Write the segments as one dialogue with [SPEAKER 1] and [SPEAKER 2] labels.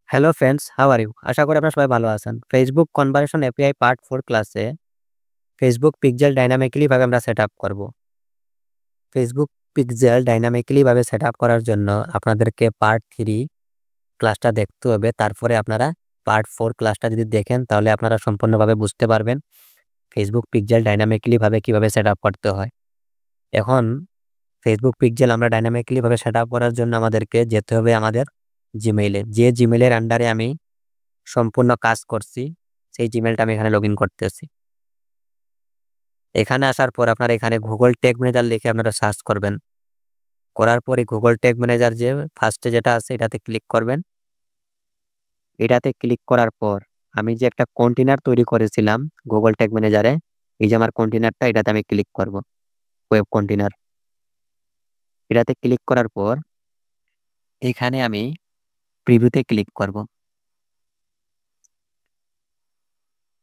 [SPEAKER 1] Hello friends, how are you? আশা করি আপনারা সবাই ভালো আছেন। ফেসবুক কনভারসেশন এপিআই পার্ট 4 ক্লাসে ফেসবুক পিক্সেল ডাইনামিক্যালি ভাবে আমরা সেটআপ করব। ফেসবুক পিক্সেল ডাইনামিক্যালি ভাবে সেটআপ করার জন্য আপনাদেরকে পার্ট 3 ক্লাসটা দেখতে হবে। তারপরে আপনারা পার্ট 4 ক্লাসটা যদি দেখেন তাহলে আপনারা সম্পূর্ণভাবে বুঝতে পারবেন ফেসবুক পিক্সেল ডাইনামিক্যালি ভাবে কিভাবে সেটআপ করতে হয়। এখন ফেসবুক পিক্সেল আমরা ডাইনামিক্যালি ভাবে সেটআপ করার জন্য আমাদেরকে যেতে হবে আমাদের জিমেইলে। যে জিমেইলের আন্ডারে আমি সম্পূর্ণ কাজ করছি, সেই জিমেইলটা আমি এখানে লগইন করতেছি। এখানে আসার পর আপনারা এখানে গুগল ট্যাগ ম্যানেজার লিখে আপনারা সার্চ করবেন। করার পরে গুগল ট্যাগ ম্যানেজার যে ফার্স্টে যেটা আছে এটাতে ক্লিক করবেন। এটাতে ক্লিক করার পর আমি যে একটা কন্টেইনার তৈরি করেছিলাম গুগল ট্যাগ ম্যানেজারে, এই যে আমার কন্টেইনারটা, এটাতে আমি ক্লিক করব। Web container. এটাতে ক্লিক করার পর এখানে আমি প্রিভিউতে ক্লিক করব।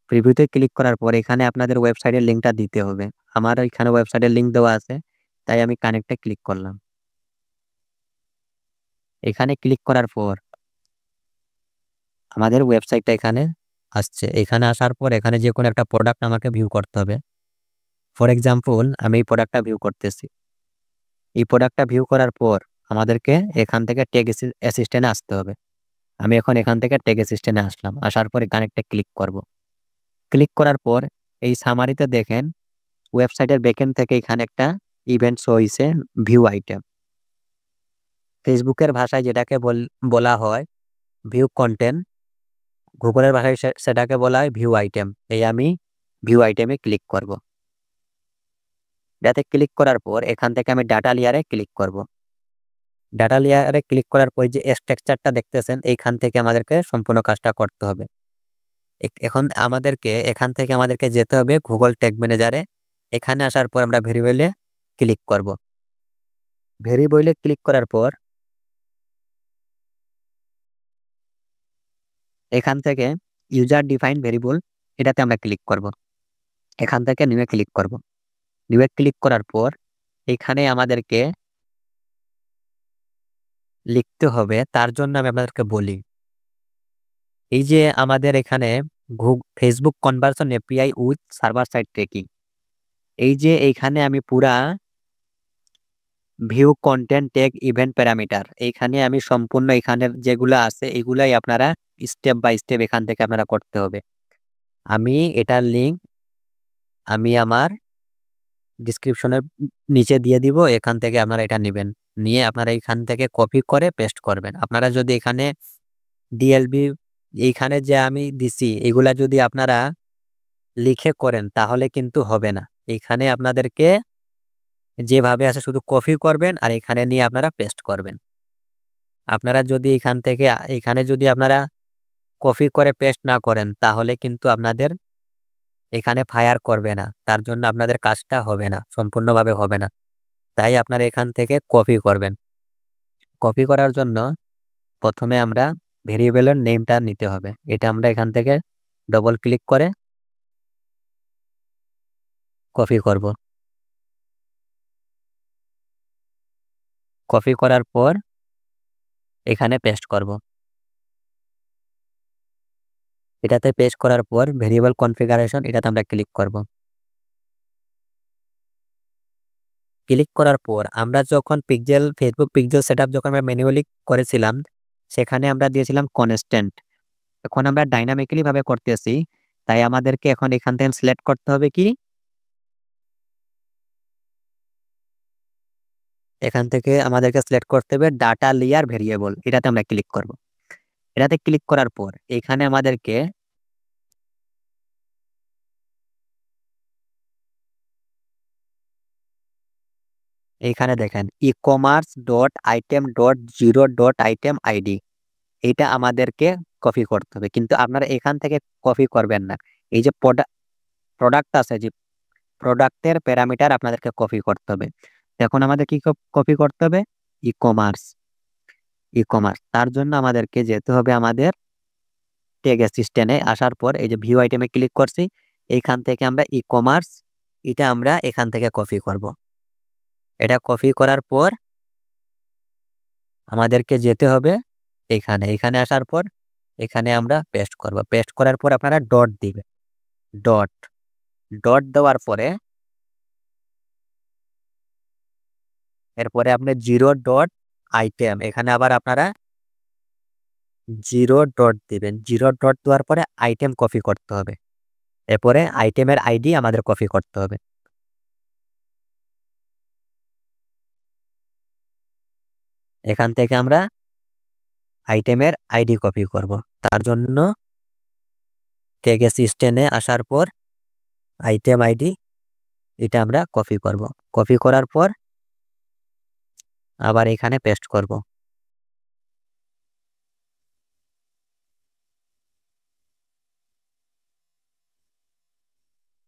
[SPEAKER 1] প্রিভিউতে ক্লিক করার পর এখানে আপনাদের ওয়েবসাইটের লিঙ্কটা দিতে হবে। আমার এখানে ওয়েবসাইটের লিঙ্ক দেওয়া আছে, তাই আমি কানেক্টে ক্লিক করলাম। এখানে ক্লিক করার পর আমাদের ওয়েবসাইটটা এখানে আসছে। এখানে আসার পর এখানে যে কোনো একটা প্রোডাক্ট আমাকে ভিউ করতে হবে। ফর এক্সাম্পল আমি এই প্রোডাক্টটা ভিউ করতেছি। এই প্রোডাক্টটা ভিউ করার পর আমাদেরকে এখান থেকে ট্যাগ অ্যাসিস্ট্যান্টে আসতে হবে। আমি এখন এখান থেকে ট্যাগ অ্যাসিস্ট্যান্টে আসলাম। আসার পরে কানেক্টে ক্লিক করব। ক্লিক করার পর এই সামারিতে দেখেন ওয়েবসাইটের ব্যাকএন্ড থেকে এখানে একটা ইভেন্ট শো হইছে, ভিউ আইটেম। ফেসবুকের ভাষায় যেটাকে বলা হয় ভিউ কন্টেন্ট, গুগলের ভাষায় সেটাকে বলা হয় ভিউ আইটেম। এই আমি ভিউ আইটেমে ক্লিক করব। এটাতে ক্লিক করার পর এখান থেকে আমি ডাটা লেয়ারে ক্লিক করব। ডাটা লেয়ারে ক্লিক করার পর যে স্ট্রাকচারটা দেখতেছেন এইখান থেকে আমাদেরকে সম্পূর্ণ কাজটা করতে হবে। এখন এখান থেকে আমাদেরকে যেতে হবে গুগল ট্যাগ ম্যানেজারে। এখানে আসার পর আমরা ভেরিয়েবলে ক্লিক করব। ভেরিয়েবলে ক্লিক করার পর এখান থেকে ইউজার ডিফাইন ভেরিয়েবল, এটাতে আমরা ক্লিক করব। এখান থেকে নিউয়ে ক্লিক করব। নিউয়ে ক্লিক করার পর এখানে আমাদেরকে লিখতে হবে, তার জন্য আমি আপনাদেরকে বলি, এই যে আমাদের এখানে Facebook conversion API with server side tracking, এই যে এইখানে আমি পুরা view content tag event parameter, এইখানে আমি সম্পূর্ণ এখানের যেগুলো আছে এগুলাই আপনারা স্টেপ বাই স্টেপ এখান থেকে আপনারা করতে হবে। আমি এটার লিঙ্ক আমি আমার ডিসক্রিপশনের নিচে দিয়ে দিব, এখান থেকে আপনারা এটা নেবেন। নিয়ে আপনারা এখান থেকে কপি করে পেস্ট করবেন। আপনারা যদি এখানে ডিএলবি এইখানে যে আমি দিছি এগুলা যদি আপনারা লিখে করেন তাহলে কিন্তু হবে না। এখানে আপনাদেরকে যেভাবে আছে শুধু কপি করবেন আর এখানে নিয়ে আপনারা পেস্ট করবেন। আপনারা যদি এখানে যদি আপনারা কপি করে পেস্ট না করেন তাহলে কিন্তু আপনাদের এখানে ফায়ার করবে না, তার জন্য আপনাদের কাজটা হবে না, সম্পূর্ণভাবে হবে না। তাই আপনারা এখান থেকে কপি করবেন। কপি করার জন্য প্রথমে আমরা ভেরিয়েবলের নেমটা নিতে হবে। এটা আমরা এখান থেকে ডবল ক্লিক করে কপি করব। কপি করার পর এখানে পেস্ট করব। এটাতে পেস্ট করার পর ভেরিয়েবল কনফিগারেশন, এটাতে আমরা ক্লিক করব। ক্লিক করার পর আমরা যখন ফেসবুক পিক্সেল সেটআপ যখন আমরা ম্যানুয়ালি করেছিলাম সেখানে আমরা দিয়েছিলাম কনস্ট্যান্ট। এখন আমরা ডাইনামিক্যালি ভাবে করতেছি, তাই আমাদেরকে এখন এখান থেকে সিলেক্ট করতে হবে কি, এখান থেকে আমাদেরকে সিলেক্ট করতে হবে ডাটা লেয়ার ভেরিয়েবল, এটাতে আমরা ক্লিক করব। এটাতে ক্লিক করার পর এখানে আমাদেরকে এইখানে দেখেন ecommerce.item.0.item আইডি, এটা আমাদেরকে কপি করতে হবে। কিন্তু আপনারা এখান থেকে কপি করবেন না। এই যে প্রোডাক্ট আছে, যে প্রোডাক্টের প্যারামিটার আপনাদেরকে কপি করতে হবে। এখন আমাদের কি কপি করতে হবে? ই-কমার্স। ই-কমার্স, তার জন্য আমাদেরকে যেতে হবে আমাদের ট্যাগ অ্যাসিস্ট্যান্টে। আসার পর এই যে ভিউ আইটেমে ক্লিক করছি, এইখান থেকে আমরা ই-কমার্স, এটা আমরা এখান থেকে কপি করব। এটা কপি করার পর আমাদেরকে যেতে হবে এখানে। এখানে আসার পর এখানে আমরা পেস্ট করব। পেস্ট করার পর আপনারা ডট দিবেন। ডট ডট দেওয়ার পরে এরপরে আপনি জিরো ডট আইটেম, এখানে আবার আপনারা জিরো ডট দিবেন। জিরো ডট দেওয়ার পরে আইটেম কপি করতে হবে। এরপরে আইটেমের আইডি আমাদের কপি করতে হবে। এখান থেকে আমরা আইটেমের আইডি কপি করব। তার জন্য ট্যাগ অ্যাসিস্ট্যান্টে আসার পর আইটেম আইডি এটা আমরা কপি করব। কপি করার পর আবার এখানে পেস্ট করব।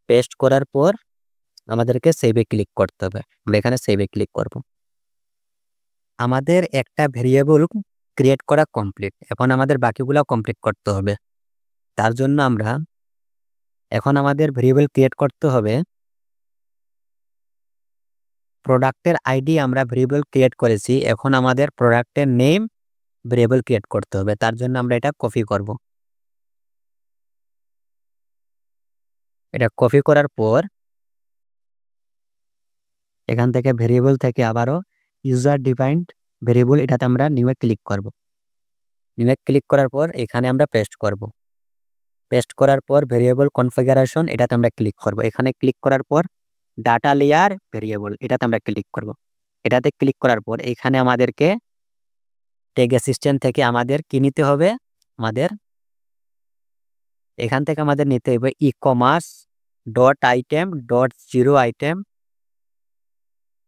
[SPEAKER 1] পেস্ট করার পর আমাদেরকে সেভে ক্লিক করতে হবে। আমরা এখানে সেভে ক্লিক করব। আমাদের একটা ভেরিয়েবল ক্রিয়েট করা কমপ্লিট। এখন আমাদের বাকিগুলো কমপ্লিট করতে হবে। তার জন্য আমরা এখন আমাদের ভেরিয়েবল ক্রিয়েট করতে হবে। প্রোডাক্টের আইডি আমরা ভেরিয়েবল ক্রিয়েট করেছি, এখন আমাদের প্রোডাক্টের নেম ভেরিয়েবল ক্রিয়েট করতে হবে। তার জন্য আমরা এটা কপি করব। এটা কপি করার পর এখান থেকে ভেরিয়েবল থেকে আবারও ইউজার ডিফাইন্ড ভেরিয়েবল এটাতে আমরা নিউয়ে ক্লিক করব। নিউয়ে ক্লিক করার পর এখানে আমরা পেস্ট করব। পেস্ট করার পর ভেরিয়েবল কনফিগারেশন এটাতে আমরা ক্লিক করব। এখানে ক্লিক করার পর ডাটা লেয়ার ভেরিয়েবল এটাতে আমরা ক্লিক করব। এটাতে ক্লিক করার পর এখানে আমাদেরকে ট্যাগ অ্যাসিস্ট্যান্ট থেকে আমাদের কি নিতে হবে, আমাদের এখান থেকে আমাদের নিতে হবে e commerce dot item dot zero item,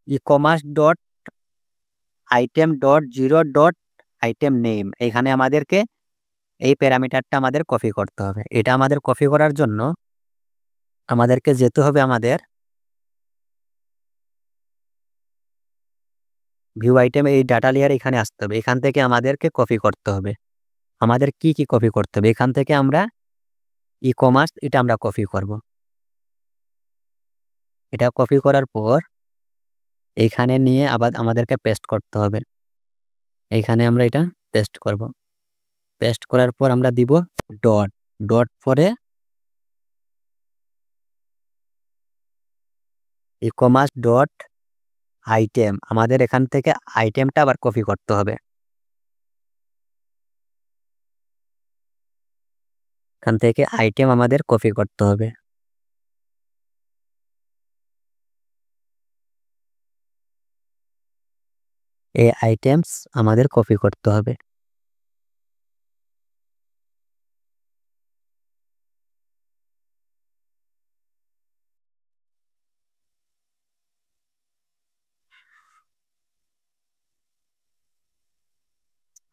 [SPEAKER 1] e commerce dot item dot zero dot item name. এখানে আমাদেরকে এই প্যারামিটারটা আমাদের কপি করতে হবে। এটা আমাদের কপি করার জন্য আমাদেরকে যেতে হবে আমাদের ভিউ আইটেম, এই ডাটা লেয়ার এখানে আসতে হবে। এখান থেকে আমাদেরকে কপি করতে হবে। আমাদের কি কি কপি করতে হবে, এখান থেকে আমরা ই কমার্স এটা আমরা কপি করব। এটা কপি করার পর এখানে নিয়ে আবার আমাদেরকে পেস্ট করতে হবে। এখানে আমরা এটা পেস্ট করব। পেস্ট করার পর আমরা দিব ডট। ডট পরে ই কমার্স ডট আইটেম, আমাদের এখান থেকে আইটেমটা আবার কপি করতে হবে। এখান থেকে আইটেম আমাদের কপি করতে হবে। এই আইটেমস আমাদের কপি করতে হবে।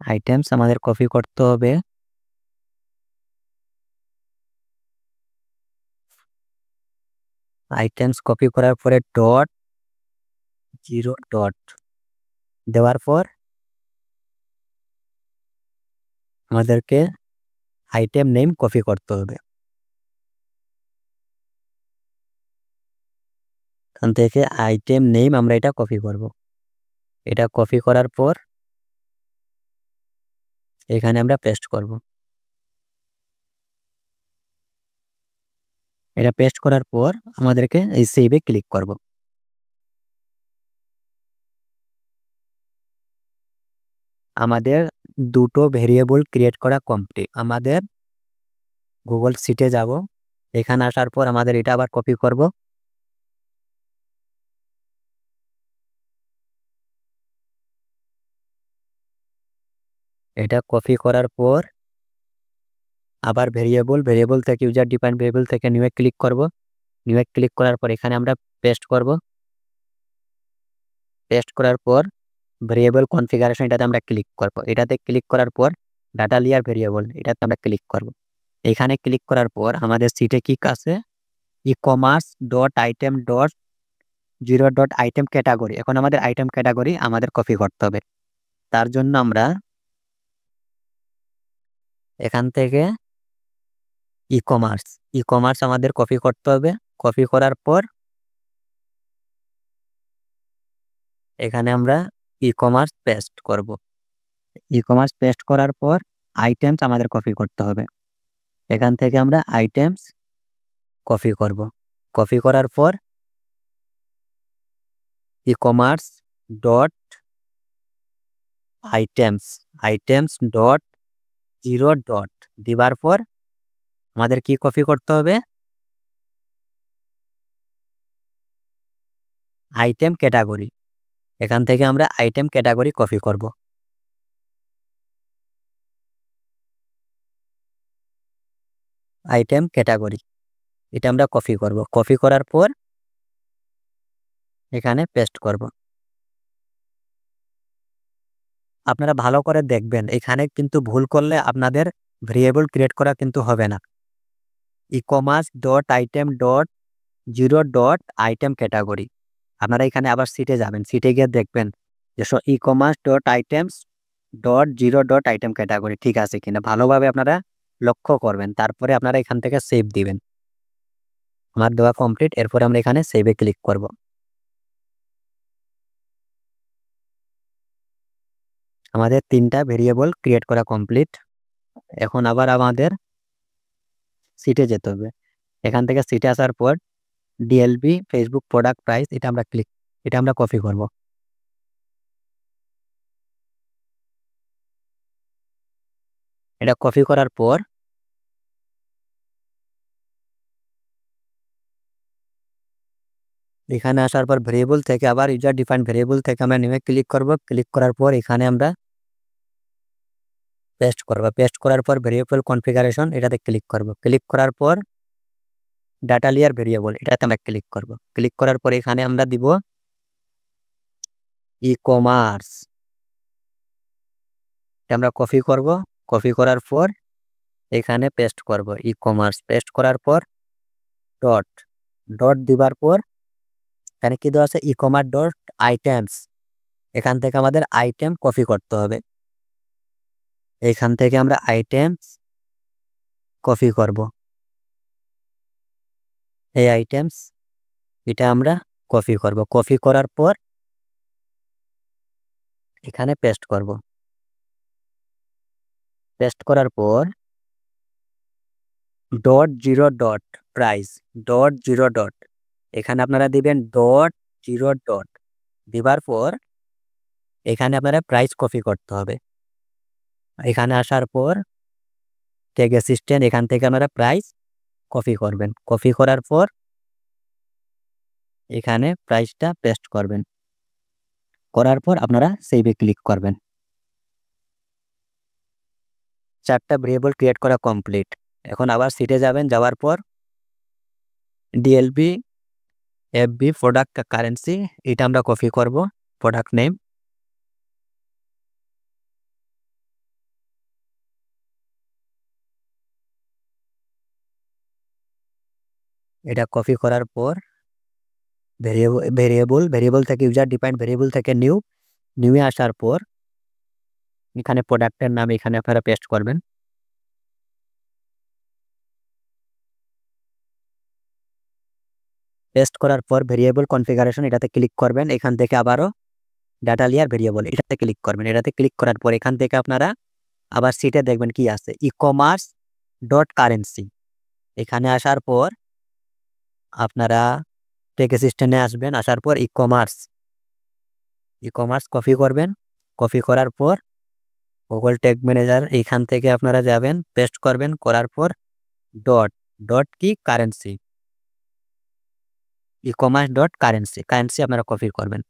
[SPEAKER 1] আইটেমস আমাদের কপি করতে হবে। আইটেমস কপি করার পরে ডট জিরো ডট দেওয়ার পর আমাদেরকে আইটেম নেম কপি করতে হবে। এখান থেকে আইটেম নেম আমরা এটা কপি করব। এটা কপি করার পর এখানে আমরা পেস্ট করব। এটা পেস্ট করার পর আমাদেরকে এই সেভে ক্লিক করব। আমাদের দুটো ভেরিয়েবল ক্রিয়েট করা কমপ্লিট। আমাদের গুগল শিটে যাব। এখানে আসার পর আমাদের এটা আবার কপি করব। এটা কপি করার পর আবার ভেরিয়েবল থেকে ইউজার ডিফাইন্ড ভেরিয়েবল থেকে নিউয়ে ক্লিক করব। নিউয়ে ক্লিক করার পর এখানে আমরা পেস্ট করব। পেস্ট করার পর ভেরিয়েবল কনফিগারেশন এটাতে আমরা ক্লিক করব। এটাতে ক্লিক করার পর ডাটা লেয়ার ভেরিয়েবল এটাতে আমরা ক্লিক করব। এখানে ক্লিক করার পর আমাদের সিটে কি আছে, e commerce dot item dot zero dot item category. এখন আমাদের আইটেম ক্যাটাগরি আমাদের কপি করতে হবে। তার জন্য আমরা এখান থেকে ই কমার্স আমাদের কপি করতে হবে। কপি করার পর এখানে আমরা ই কমার্স পেস্ট করব। ই কমার্স পেস্ট করার পর আইটেমস আমাদের কপি করতে হবে। এখান থেকে আমরা আইটেমস কপি করব। কপি করার পর e commerce dot items dot zero dot দিবার পর আমাদের কি কপি করতে হবে? Item category. এখান থেকে আমরা আইটেম ক্যাটাগরি কপি করব। আইটেম ক্যাটাগরি এটা আমরা কপি করব। কপি করার পর এখানে পেস্ট করব। আপনারা ভালো করে দেখবেন, এখানে কিন্তু ভুল করলে আপনাদের ভেরিয়েবল ক্রিয়েট করা কিন্তু হবে না। E commerce dot item dot zero dot item category. আপনারা এখানে আবার সিটে যাবেন, সিটে গিয়ে দেখবেন যে e commerce dot items dot zero dot item category ঠিক আছে কিনা ভালোভাবে আপনারা লক্ষ্য করবেন। তারপরে আপনারা এখান থেকে সেভ দিবেন। আমার দেওয়া কমপ্লিট। এরপরে আমরা এখানে সেভে ক্লিক করব। আমাদের 3টা ভেরিয়েবল ক্রিয়েট করা কমপ্লিট। এখন আবার আমাদের সিটে যেতে হবে। এখান থেকে সিটে আসার পর ডিএলবি ফেসবুক প্রোডাক্ট প্রাইস এটা আমরা কপি করব। এটা কপি করার পর এখানে আসার পর ভেরিয়েবল থেকে আবার ইউজার ডিফাইন্ড ভেরিয়েবল থেকে আমরা নিয়ে ক্লিক করব। ক্লিক করার পর এখানে আমরা পেস্ট করব। পেস্ট করার পর ভেরিয়েবল কনফিগারেশন এটাতে ক্লিক করব। ক্লিক করার পর ডাটা লেয়ার ভেরিয়েবল এটাতে আমরা ক্লিক করব। ক্লিক করার পর এখানে আমরা দিব ই কমার্স। এটা আমরা কপি করব। কপি করার পর এখানে পেস্ট করব। ই কমার্স পেস্ট করার পর ডট ডট দিবার পর এখানে কি দেওয়া আছে? E commerce dot items. এখান থেকে আমাদের আইটেম কপি করতে হবে। এখান থেকে আমরা আইটেমস কপি করব। এই আইটেমস এটা আমরা কপি করব। কপি করার পর এখানে পেস্ট করব। পেস্ট করার পর dot zero dot price dot zero dot এখানে আপনারা দিবেন ডট জিরো ডট দিবার পর এখানে আপনারা প্রাইস কপি করতে হবে। এখানে আসার পর ট্যাগ অ্যাসিস্ট্যান্ট এখান থেকে আপনারা প্রাইস কপি করবেন। কপি করার পর এখানে প্রাইসটা পেস্ট করবেন। করার পর আপনারা সেভে ক্লিক করবেন। 4টা ভেরিয়েবল ক্রিয়েট করা কমপ্লিট। এখন আবার সিটে যাবেন, যাওয়ার পর ডিএলবি এফবি প্রোডাক্ট কারেন্সি এটা আমরা কপি করব। প্রোডাক্ট নেম এটা কপি করার পর ভেরিয়েবল থেকে ইউজার ডিফাইন্ড ভেরিয়েবল থেকে নিউয়ে আসার পর এখানে প্রোডাক্টের নাম এখানে আপনারা পেস্ট করবেন। পেস্ট করার পর ভেরিয়েবল কনফিগারেশন এটাতে ক্লিক করবেন। এখান থেকে আবারও ডাটা লেয়ার ভেরিয়েবল এটাতে ক্লিক করবেন। এটাতে ক্লিক করার পর এখান থেকে আপনারা আবার সিটে দেখবেন কি আছে? E commerce dot currency. এখানে আসার পর আপনারা ট্যাগ অ্যাসিস্ট্যান্টে আসবেন। আসার পর ই কমার্স কপি করবেন। কপি করার পর গুগল ট্যাগ ম্যানেজার এখান থেকে আপনারা যাবেন, পেস্ট করবেন। করার পর ডট ডট কি currency e commerce dot currency আপনারা কপি করবেন।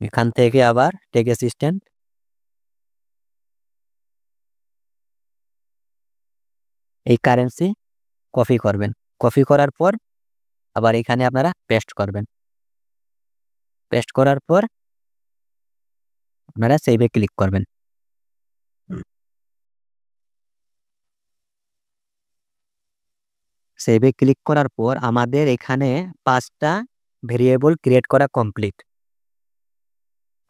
[SPEAKER 1] এখান থেকে আবার ট্যাগ অ্যাসিস্ট্যান্ট এই কারেন্সি কপি করবেন। কপি করার পর আবার এখানে আপনারা পেস্ট করবেন। পেস্ট করার পর আপনারা সেভে ক্লিক করবেন। সেভে ক্লিক করার পর আমাদের এখানে 5টা ভেরিয়েবল ক্রিয়েট করা কমপ্লিট।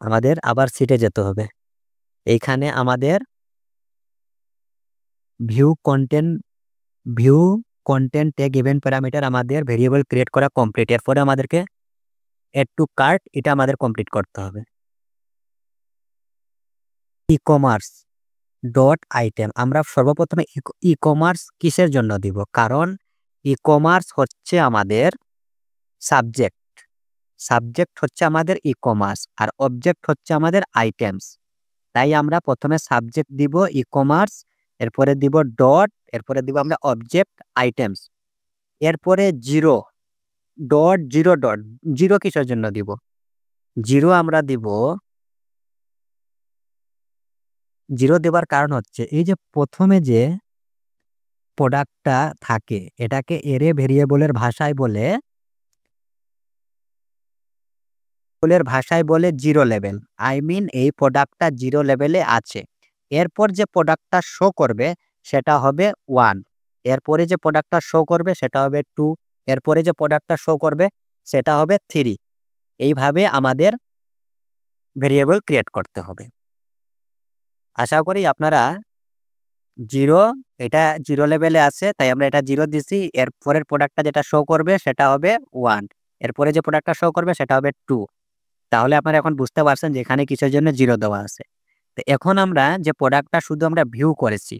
[SPEAKER 1] আমাদের আবার সিটে যেতে হবে। এইখানে আমাদের view content tag event parameter আমাদের ভেরিয়েবল ক্রিয়েট করা কমপ্লিট। এরপরে আমাদেরকে এড টু কার্ট এটা আমাদের কমপ্লিট করতে হবে। E commerce dot item. আমরা সর্বপ্রথমে ই কমার্স কিসের জন্য দিব? কারণ ই কমার্স হচ্ছে আমাদের সাবজেক্ট। সাবজেক্ট হচ্ছে আমাদের ই কমার্স আর অবজেক্ট হচ্ছে আমাদের আইটেমস। তাই আমরা প্রথমে সাবজেক্ট দিব ই কমার্স, এরপরে দিব ডট, এরপরে দিব আমরা অবজেক্ট আইটেমস, এরপরে zero dot zero dot. Zero কিসের জন্য দিব? জিরো আমরা দিব, জিরো দেবার কারণ হচ্ছে এই যে প্রথমে যে প্রোডাক্টটা থাকে এটাকে এরে ভেরিয়েবলের ভাষায় বলে জিরো লেভেল। আই মিন এই প্রোডাক্টটা জিরো লেভেলে আছে। এরপর যে প্রোডাক্টটা শো করবে সেটা হবে 1, এরপরে যে প্রোডাক্টটা শো করবে সেটা হবে 2, এরপরে যে প্রোডাক্টটা শো করবে সেটা হবে 3। এইভাবে আমাদের ভেরিয়েবল ক্রিয়েট করতে হবে। আশা করি আপনারা জিরো, এটা জিরো লেভেলে আছে তাই আমরা এটা জিরো দিছি। এরপরের প্রোডাক্টটা যেটা শো করবে সেটা হবে 1, এরপরে যে প্রোডাক্টটা শো করবে সেটা হবে 2। তাহলে আপনারা এখন বুঝতে পারছেন যে এখানে কিসের জন্য জিরো দেওয়া আছে। তো এখন আমরা যে প্রোডাক্টটা শুধু আমরা ভিউ করেছি,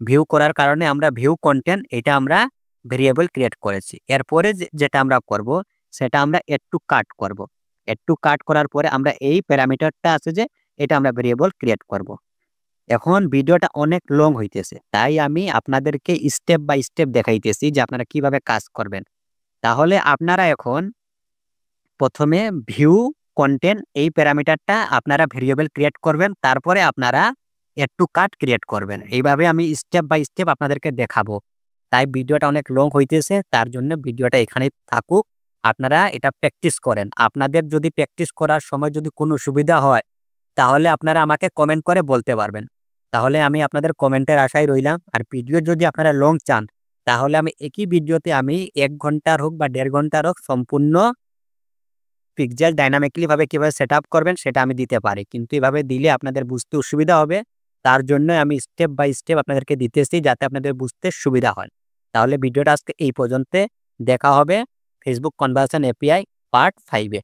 [SPEAKER 1] ভিউ করার কারণে আমরা ভিউ কন্টেন্ট এটা আমরা ভেরিয়েবল ক্রিয়েট করেছি। এরপরে যেটা আমরা করব সেটা আমরা এড টু কার্ট করব। এড টু কার্ট করার পরে আমরা এই প্যারামিটারটা আছে যে এটা আমরা ভেরিয়েবল ক্রিয়েট করব। এখন ভিডিওটা অনেক লং হইতেছে তাই আমি আপনাদেরকে স্টেপ বাই স্টেপ দেখাইতেছি যে আপনারা কিভাবে কাজ করবেন। তাহলে আপনারা এখন প্রথমে ভিউ কন্টেন্ট এই প্যারামিটারটা আপনারা ভেরিয়েবল ক্রিয়েট করবেন, তারপরে আপনারা এড টু কার্ট ক্রিয়েট করবেন। এইভাবে আমি স্টেপ বাই স্টেপ আপনাদেরকে দেখাবো। তাই ভিডিওটা অনেক লং হইতেছে, তার জন্য ভিডিওটা এখানেই থাকুক। আপনারা এটা প্র্যাকটিস করেন। আপনাদের যদি প্র্যাকটিস করার সময় যদি কোনো সুবিধা হয় তাহলে আপনারা আমাকে কমেন্ট করে বলতে পারবেন। তাহলে আমি আপনাদের কমেন্টের আশায় রইলাম। আর ভিডিও যদি আপনারা লং চান তাহলে আমি একই ভিডিওতে আমি 1 ঘন্টার হোক বা 1.5 ঘন্টার হোক সম্পূর্ণ পিক্সেল ডাইনামিক্যালি ভাবে কিভাবে সেটআপ করবেন সেটা আমি দিতে পারি। কিন্তু এভাবে দিলে আপনাদের বুঝতে অসুবিধা হবে। তার জন্যই আমি স্টেপ বাই স্টেপ আপনাদেরকে দিতেছি যাতে আপনাদের বুঝতে সুবিধা হয়। তাহলে ভিডিওটা আজকে এই পর্যন্ত। দেখা হবে ফেসবুক কনভারসেশন এপিআই পার্ট 5 এ।